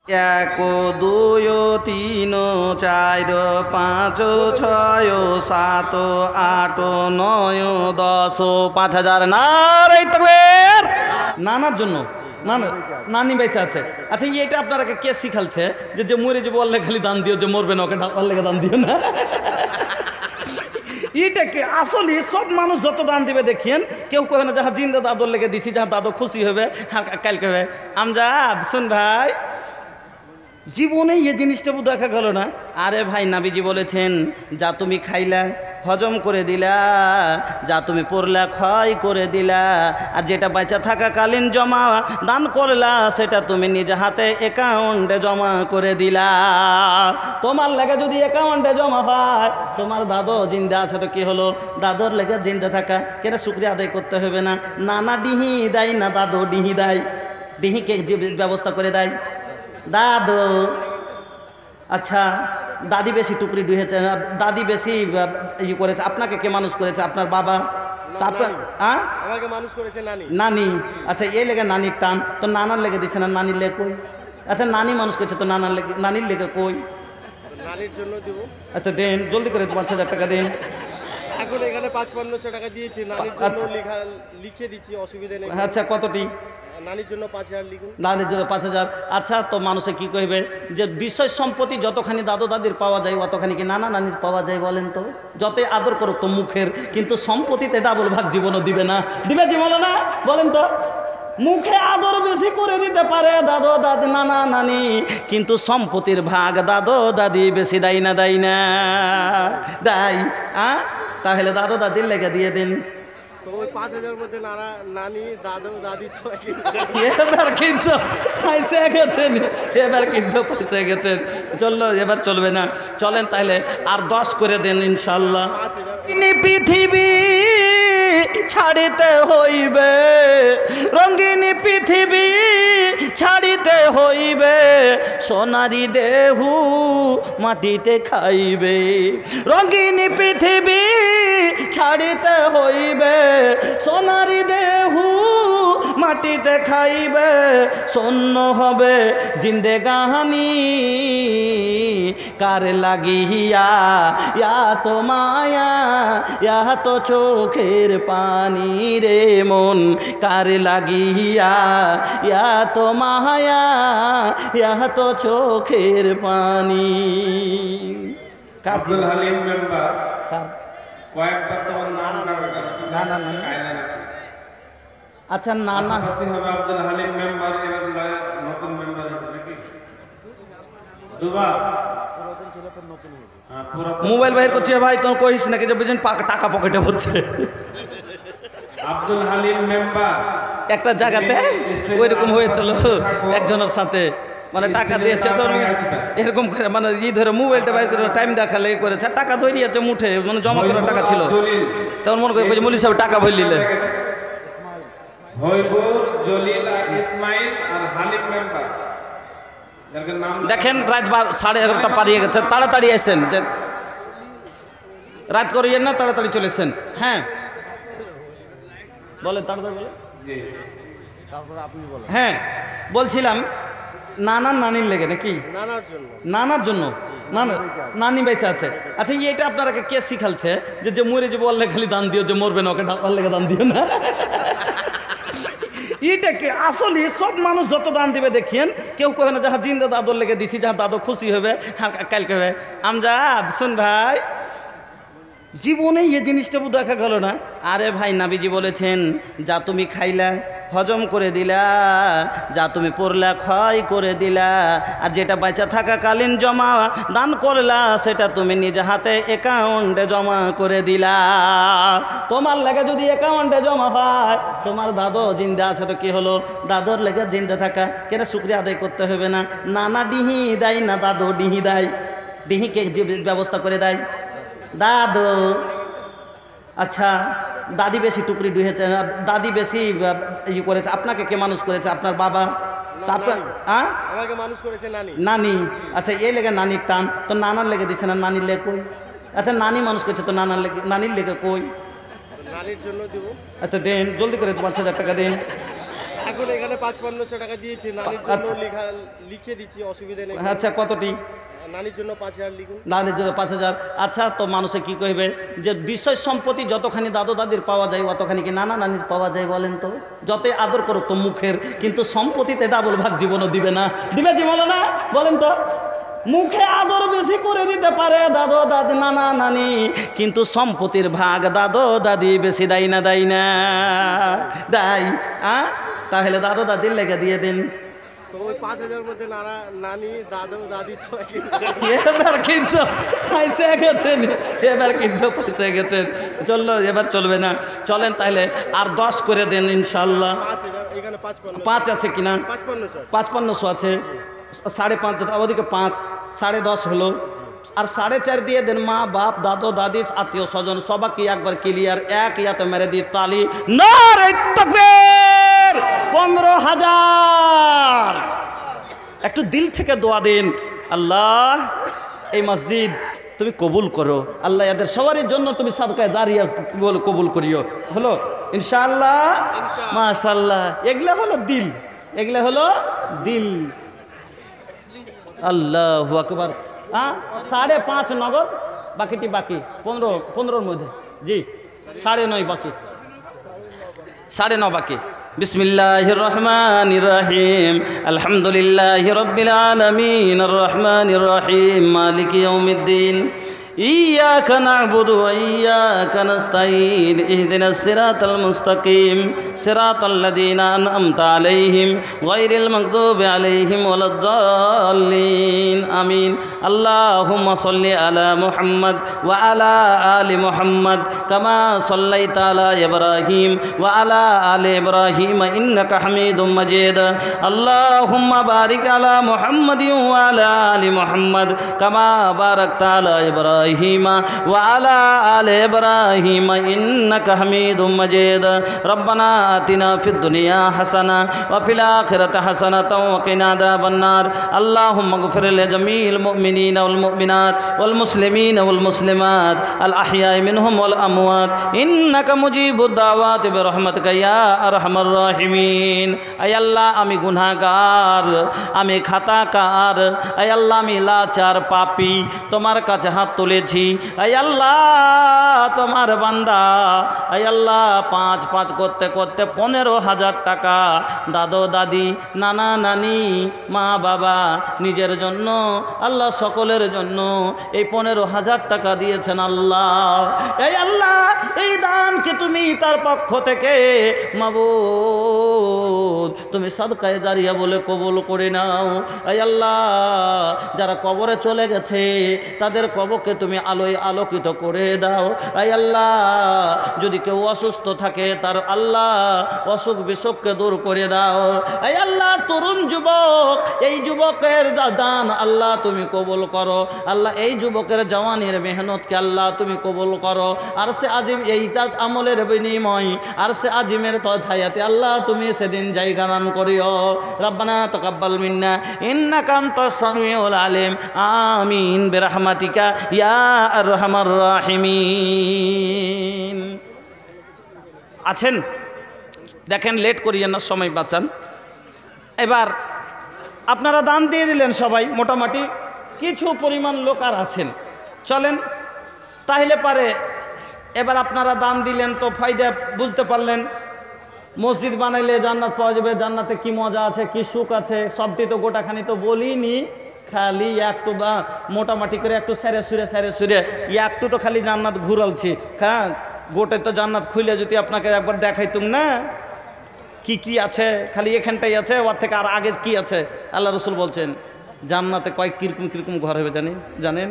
এক দুই তিন চার পাঁচ ছয় সাত আট নয় 10 5,000 নারাই তাকবীর। নানার জন্য নানি বেঁচে আছে। আচ্ছা এটা আপনারা কে শিখালছে যে মরে যে বললে খালি দান দিও, যে মরবে না ওকে লেগে দান দিও না? এটাকে আসলে সব মানুষ যত দান দিবে দেখিয়েন, কেউ কবে না যাহা জিন্দা দাদর লেগে দিচ্ছি, যাহা দাদু খুশি হবে কালকে হবে আমজাদ শুন ভাই, জীবনে এই জিনিসটা দেখা গেল না। আরে ভাই নাবিজি বলেছেন, যা তুমি খাইলা হজম করে দিলা, যা তুমি পড়লা ক্ষয় করে দিলা, আর যেটা বাঁচা থাকাকালীন জমা দান করলা সেটা তুমি নিজে হাতে অ্যাকাউন্টে জমা করে দিলা। তোমার লেগে যদি অ্যাকাউন্টে জমা হয়, তোমার দাদু জিন্দা আছে তো কি হলো, দাদুর লেগে জিন্দা থাকা কেন শুকরিয়া আদায় করতে হবে না? নানা ডিহি দেয় না, দাদু ডিহি দেয়। ডিহিকে ব্যবস্থা করে দেয় দাদু। আচ্ছা দাদি বেশি টুকরি দুহেছে, দাদি বেশি ই করেছে, আপনাকে কে মানুষ করেছে? আপনার বাবা? আমাকে মানুষ করেছে নানি। নানি, আচ্ছা এই লেগে নানির টান, তো নানার লেগে দিচ্ছে না, নানির লেগে কই? আচ্ছা নানি মানুষ করছে তো নানির লেগে কই? নানির জন্য দেব। আচ্ছা দেন জলদি করে, 5,000 টাকা দেন। এখন এখানে 5,500 টাকা দিয়েছি, নানির জন্য লিখে দিচ্ছি, অসুবিধা নেই। আচ্ছা কতটি? নানির জন্য 5,000 লিখুন। নানির জন্য 5,000। আচ্ছা তো মানুষে কি কইবে যে বিষয় সম্পত্তি যতখানি দাদু দাদির পাওয়া যায় অতখানি কি নানা নানির পাওয়া যায়? বলেন তো, যতই আদর করুক তো মুখের, কিন্তু সম্পত্তিতে ডাবল ভাগ জীবনও দিবে না। দিবে জীবনও না? বলেন তো, মুখে আদর বেশি করে দিতে পারে দাদু দাদি নানা নানি, কিন্তু সম্পত্তির ভাগ দাদু দাদি বেশি দেয় না? দেয় না? দেয়। তাহলে দাদু দাদির লেগে দিয়ে দিন। তো ওই 5,000 মধ্যে নানা নানি দাদু দাদি সবাইকে এবার কিন্তু পয়সা গেছেন, এবার কিন্তু পয়সা গেছেন, চললো এবার চলবে না। চলেন তাহলে আর 10 করে দেন ইনশাল্লাহ। পৃথিবী ছাড়িতে হইবে, রঙিনী পৃথিবী ছাড়িতে হইবে, সোনারি দেহু মাটিতে খাইবে। রঙিনী পৃথিবী ছাড়িতে হইবে, সোনারি দেহু মাটিতে খাইবে, শূন্য হবে জিন্দেগানি কার লাগিয়া, ইয়া তো মায়া, ইয়া তো চোখের পানি রে মন, কার লাগিয়া, ইয়া তো মায়া, ইয়া তো চোখের পানি। আব্দুল হালিম মেম্বার কার? কয়েকবার তোমার নাম না না না, আচ্ছা না না হবে আব্দুল হালিম মেম্বার, এবার নতুন মেম্বার হবে নাকি? দুবার মোবাইল বাইর করছে ভাই, তোর কইস নাকি যে বুঝেন টাকা পকেটে হচ্ছে। আব্দুল হালিম মেম্বার একটা জায়গাতে ওইরকম হয়েছিল একজনের সাথে, মানে টাকা দিয়েছে তো এরকম করে, মানে ধরে মোবাইলটা বাইর করে টাইম দেখালে করেছে, টাকা ধরিয়েছে মুঠে, মানে জমা করার টাকা ছিল, তখন মনে করে মৌলী সাহেব টাকা ভরলিলে। দেখেন রাত 11:30 পারিয়ে গেছে, তাড়াতাড়ি আসেন, যে রাত করিয়েন না, তাড়াতাড়ি চলেছেন। হ্যাঁ বলেন তাড়াতাড়ি বলেন। তারপর আপনি বলেন। হ্যাঁ বলছিলাম নানার নানির লেগে নাকি? নানার জন্য। নানার জন্য নানি বেঁচে আছে। আচ্ছা এটা আপনারা কে শিখালছে যে মরে যে বললে খালি দান দিও, যে মরবে না ওকে লেগে দান দিও না? এটাকে আসলে সব মানুষ যত দান দিবে দেখিয়েন, কেউ কবে না যাহা জিন্দা দাদুর লেগে দিচ্ছি, যাহা দাদু খুশি হবে কালকে হবে আমজাদ শুন ভাই, জীবনে এই জিনিসটা দেখা গেল না। আরে ভাই নাবিজি বলেছেন, যা তুমি খাইলা হজম করে দিলা, যা তুমি পড়লা ক্ষয় করে দিলা, আর যেটা বাঁচা থাকাকালীন জমা দান করলা সেটা তুমি নিজে হাতে অ্যাকাউন্টে জমা করে দিলা। তোমার লেগে যদি অ্যাকাউন্টে জমা হয়, তোমার দাদু জিন্দা আছে তো কি হলো, দাদুর লেগে জিন্দা থাকা কেন শুকরিয়া আদায় করতে হবে না? নানা ডিহি দেয় না, দাদু ডিহি দেয়। ডিহিকে ব্যবস্থা করে দেয় দাদু। আচ্ছা দাদি বেশি টুকরি দুহেছে, দাদি বেশি ই করেছে, আপনাকে কে মানুষ করেছে? আপনার বাবা? আমাকে মানুষ করেছে নানি। নানি, আচ্ছা এই লেগে নানির টান, তো নানার লেগে দিচ্ছে না, নানির লেগে কই? আচ্ছা নানি মানুষ করছে তো নানির লেগে কই? নানির জন্য দেব। আচ্ছা দেন জলদি করে, 5,000 টাকা দেন। এখন এখানে 5500 টাকা দিয়েছি, নানির জন্য লিখে দিচ্ছি, অসুবিধা নেই। আচ্ছা, কতটি? নানির জন্য 5000 লিখুন। নানির জন্য 5000। আচ্ছা, তো মানুষে কি কইবে যে বিষয় সম্পত্তি যতখানি দাদু দাদির পাওয়া যায় অতখানি কি নানা নানির পাওয়া যায়? বলেন তো, যতই আদর করুক তো মুখের, কিন্তু সম্পত্তিতে ডাবল ভাগ জীবনও দিবে না। দিবে জীবন না? বলেন তো, মুখে আদর বেশি করে দিতে পারে দাদু দাদি নানা নানি, কিন্তু সম্পত্তির ভাগ দাদু দাদি বেশি দেয় না? দেয় না? দেয়। তাহলে দাদু দাদির লেগে দিয়ে দিন। তো ওই 5000 মধ্যে নানি দাদু দাদি সবাই এবার কিন্তু পয়সা গেছেন, এবার কিন্তু পয়সা গেছেন, চললো, এবার চলবে না। চলেন তাহলে আর 10 করে দেন ইনশাল্লাহ। 5000, এখানে 5500। 5 আছে কিনা? 5500। 5500 আছে। 5.5, ওদিকে 5, 10.5 হলো। আর 4.5 দিয়ে দেন। মা বাপ দাদু দাদি আত্মীয় স্বজন সবাইকে একবার ক্লিয়ার এক ইয়াতে মেরে দিয়ে তালি। নারে তাকবীর! 15,000। একটু দিল থেকে দোয়া দিন, আল্লাহ এই মসজিদ তুমি কবুল করো, আল্লাহ এদের সবারই জন্য তুমি সাদকায়ে জারিয়া কবুল করিও। হলো ইনশাআল্লাহ, মাশাআল্লাহ। এগুলা হলো দিল, এগুলা হলো দিল। আল্লাহু আকবার। 5.5 নগদ, বাকিটি বাকি 15-15 মধ্যে। জি, 9.5 বাকি, 9.5 বাকি। বিসমিল্লাহির রহমানির রহিম। আলহামদুলিল্লাহি রাব্বিল আলামিন আর রহমানির রহিম মালিকি ইয়াউমিদ্দিন। إياك نعبد وإياك نستعين اهدنا الصراط المستقيم صراط الذين أنعمت عليهم غير المغضوب عليهم ولا الضالين آمين اللهم صل على محمد وعلى آل محمد كما صليت على إبراهيم وعلى آل إبراهيم إنك حميد مجيد اللهم بارك على محمد وعلى آل محمد كما باركت على إبراهيم وعلى آل إبراهيم إنك حميد مجيد ربنا آتنا في الدنيا حسنة وفي الآخرة حسنة وقنا عذاب النار اللهم اغفر لجميع المؤمنين والمؤمنات والمسلمين والمسلمات الأحياء منهم والأموات إنك مجيب الدعوات برحمتك يا أرحم الراحمين أي الله আমি গুনাহগার, আমি খাতাকার, আয় আল্লাহ আমি লাচার পাপী, তোমার কাছে হাত তুলেছি। আয় আল্লাহ তোমার বান্দা, আয় আল্লাহ 5 করতে করতে 15,000 টাকা দাদু দাদি নানা নানি মা বাবা নিজের জন্য আল্লাহ সকলের জন্য এই 15,000 টাকা দিয়েছেন আল্লাহ। এই আল্লাহ এই দানকে তুমি তার পক্ষ থেকে মাবুদ তুমি সাদকায়ে জারিয়া বলে কবুল করে নাও। এই আল্লাহ যারা কবরে চলে গেছে তাদের কবরকে তুমি আলোয় আলোকিত করে দাও। এই আল্লাহ যদি কেউ অসুস্থ থাকে তার আল্লাহ অসুখ বিসুখকে দূর করে দাও। এই আল্লাহ তরুণ যুবক, এই যুবকের দান আল্লাহ তুমি কবুল করো। আল্লাহ এই যুবকের জওয়ানির মেহনতকে আল্লাহ তুমি কবুল করো। আর সে আজিম এইটা আমলের বিনিময় আর সে আজিমের ছায়াতে আল্লাহ তুমি সেদিন জায়গা দান করিও। রব্বানা তাকাব্বাল মিন্না ইন্নাকা আনতাস সামিউল আলিম আমিন বিরহমাতিকা ইয়া আরহামার রাহিমিন। আছেন? দেখেন লেট করিয়েন না, সময় বাঁচান। এবার আপনারা দান দিয়ে দিলেন সবাই, মোটামুটি কিছু পরিমাণ লোক আর আছেন। চলেন তাহলে পারে এবার আপনারা দান দিলেন তো ফায়দা বুঝতে পারলেন। মসজিদ বানাইলে জান্নাত পাওয়া যাবে, জান্নাতে কি মজা আছে কি সুখ আছে সবটি তো গোটাখানি তো বলিনি, খালি একটু বা মোটামুটি করে একটু সেরে সুরে একটু তো খালি জান্নাত ঘুরালছি। হ্যাঁ, গোটে তো জান্নাত খুলে যদি আপনাকে একবার দেখাইতুম না কি কি আছে, খালি এখানটাই আছে, ওর থেকে আর আগে কি আছে। আল্লাহ রসুল বলছেন জান্নাতে কয়েক কিরকম ঘর হবে জানেন?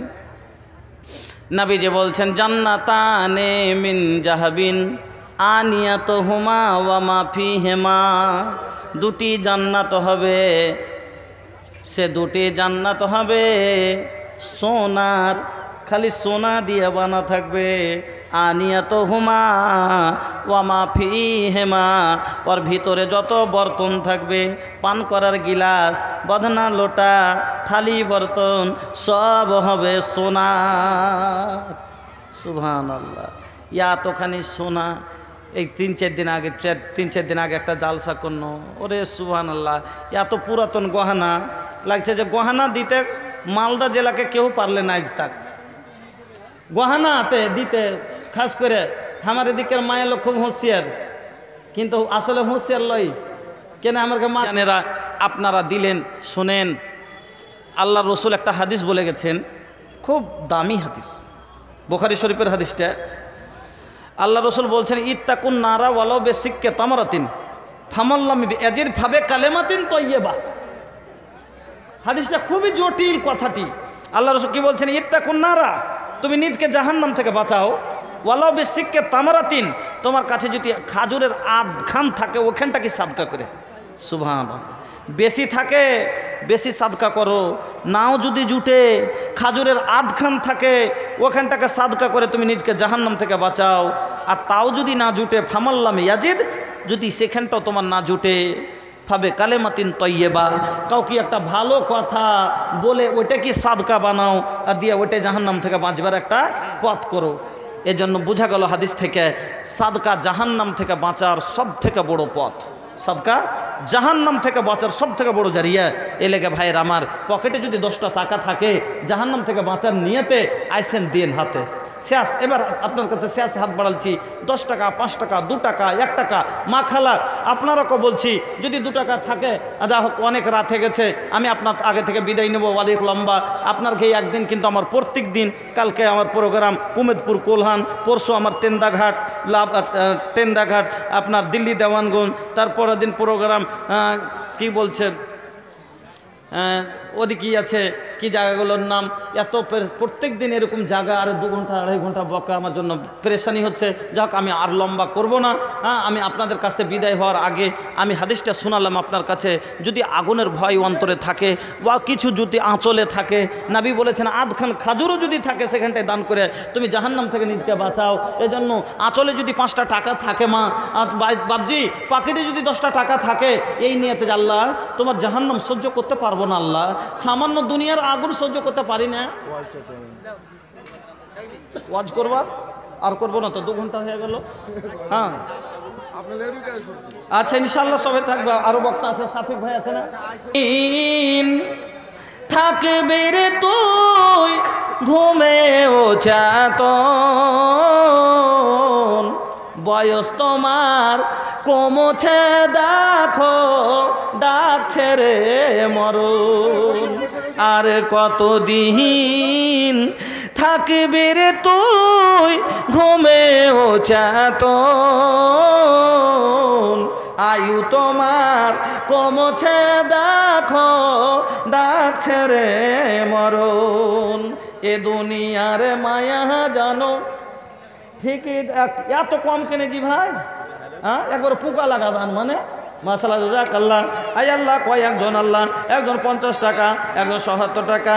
নবীজি বলছেন জান্নাতানে মিন জাহাবিন আনিয়াতুহুমা ওয়া মা ফিহিমা, দুটি জান্নাত হবে, সে দুটি জান্নাত হবে সোনার, খালি সোনা দিয়ে বানা থাকবে। আনিয়াতুহুমা ওয়া মা ফিহিমা, ওর ভিতরে যত বর্তন থাকবে, পান করার গিলাস বদনা লোটা থালি বর্তন সব হবে সোনা। সুবহানাল্লাহ। এতখানি সোনা এই 3-4 দিন আগে 3-4 দিন আগে একটা জালসা করলো, ওরে সুবহানাল্লাহ, এত পুরাতন গহনা লাগছে যে গহনা দিতে মালদা জেলাকে কেউ পারলে না আজ তাক। গহনাতে দিতে খাস করে আমার এদিকের মায়ের লোক খুব হুঁশিয়ার, কিন্তু আসলে হুঁশিয়ার লই কেন আমাকে জানেরা আপনারা দিলেন। শোনেন, আল্লাহ রসুল একটা হাদিস বলে গেছেন, খুব দামি হাদিস, বুখারী শরীফের হাদিসটা। আল্লাহ রসুল বলছেন, ইত্তাকুন নারা ওয়ালাউ বিসিক্কে তামারাতিন ফামাল্লাম এজির ভাবে কালেমাতিন তয়্যিবা। হাদিসটা খুবই জটিল কথাটি। আল্লাহ রসুল কি বলছেন? ইত্তাকুন নারা, তুমি নিজকে জাহান্নাম থেকে বাঁচাও, ওয়ালাউ বিসিক্কে তামারাতিন, তোমার কাছে যদি খাজুরের আধখান থাকে ওখানটাকে সাদকা করে। সুবহানাল্লাহ। বেশি থাকে বেশি সাদকা করো, নাও যদি জুটে খাজুরের আধখান থাকে ওখানটাকে সাদকা করে তুমি নিজকে জাহান্নাম থেকে বাঁচাও। আর তাও যদি না জুটে ফামাল্লাম ইয়াজিদ, যদি সেখানটাও তোমার না জুটে ভাবে কালেমাতিন তয়্যিবা, কাউকে একটা ভালো কথা বলে ওইটা কি সাদকা বানাও আর দিয়ে ওইটাই জাহান্নাম থেকে বাঁচবার একটা পথ করো। এজন্য বোঝা গেল হাদিস থেকে সাদকা জাহান্নাম থেকে বাঁচার সব থেকে বড় পথ, সাদকা জাহান্নাম থেকে বাঁচার সব থেকে বড় জারিয়া। এ লেগে ভাইয়ের আমার, পকেটে যদি 10টা টাকা থাকে জাহান্নাম থেকে বাঁচার নিয়তে আইসেন দিন হাতে শেষ। এবার আপনার কাছে শেষ হাত বাড়ালছি, 10 টাকা, 5 টাকা, 2 টাকা, 1 টাকা, মা খালা আপনারাকে বলছি, যদি 2 টাকা থাকে, যা হোক অনেক রাত হয়ে গেছে, আমি আপনার আগে থেকে বিদায় নেবো, অনেক লম্বা আপনার খেয়ে একদিন, কিন্তু আমার প্রত্যেক দিন, কালকে আমার প্রোগ্রাম কুমেদপুর কোলহান, পরশু আমার তেন্দাঘাট আপনার দিল্লি দেওয়ানগঞ্জ, তারপরের দিন প্রোগ্রাম কি বলছেন ওদিকে আছে কি জায়গাগুলোর নাম, এত প্রত্যেক দিন এরকম জায়গা, আর 2 ঘন্টা 2.5 ঘন্টা বকা আমার জন্য পেরেশানি হচ্ছে। যাক, আমি আর লম্বা করব না। আমি আপনাদের কাছ থেকে বিদায় হওয়ার আগে আমি হাদিসটা শোনালাম আপনার কাছে। যদি আগুনের ভয় অন্তরে থাকে বা কিছু যদি আঁচলে থাকে, নবী বলেছেন আধখান খাজুরও যদি থাকে সেখানটায় দান করে তুমি জাহান্নাম থেকে নিজকে বাঁচাও। এজন্য আঁচলে যদি 5টা টাকা থাকে, মা বাবজি পকেটে যদি 10টা টাকা থাকে, এই নিয়েতে যে আল্লাহ তোমার জাহান্নাম সহ্য করতে পারবো না, আল্লাহ সামান্য দুনিয়ার আগুন সহ্য করতে পারি না, ওয়াজ করবার আর করবো না তো, 2 ঘন্টা হয়ে গেল। হ্যাঁ আচ্ছা, ইনশাল্লাহ সবাই থাকবে, আরো বক্তা আছে, শাফিক ভাই আছে না? থাকবে রে তুই ঘুমেও চাতন, বয়স তোমার কমছে দেখো ডাকছে রে মরণ, আর কতদিন থাকবে রে তুই ঘুমেও চাতন, আয়ু তোমার কমছে দেখো ডাকছে রে মরণ, এ দুনিয়ার মায়া জানো ঠিকই। এত কম কেনে জি ভাই? হ্যাঁ, একবার পোকা লাগা দান মানে মাসালা জাযাক আল্লাহ। আল্লাহ কয় একজন, আল্লাহ একজন 50 টাকা, একজন 77 টাকা।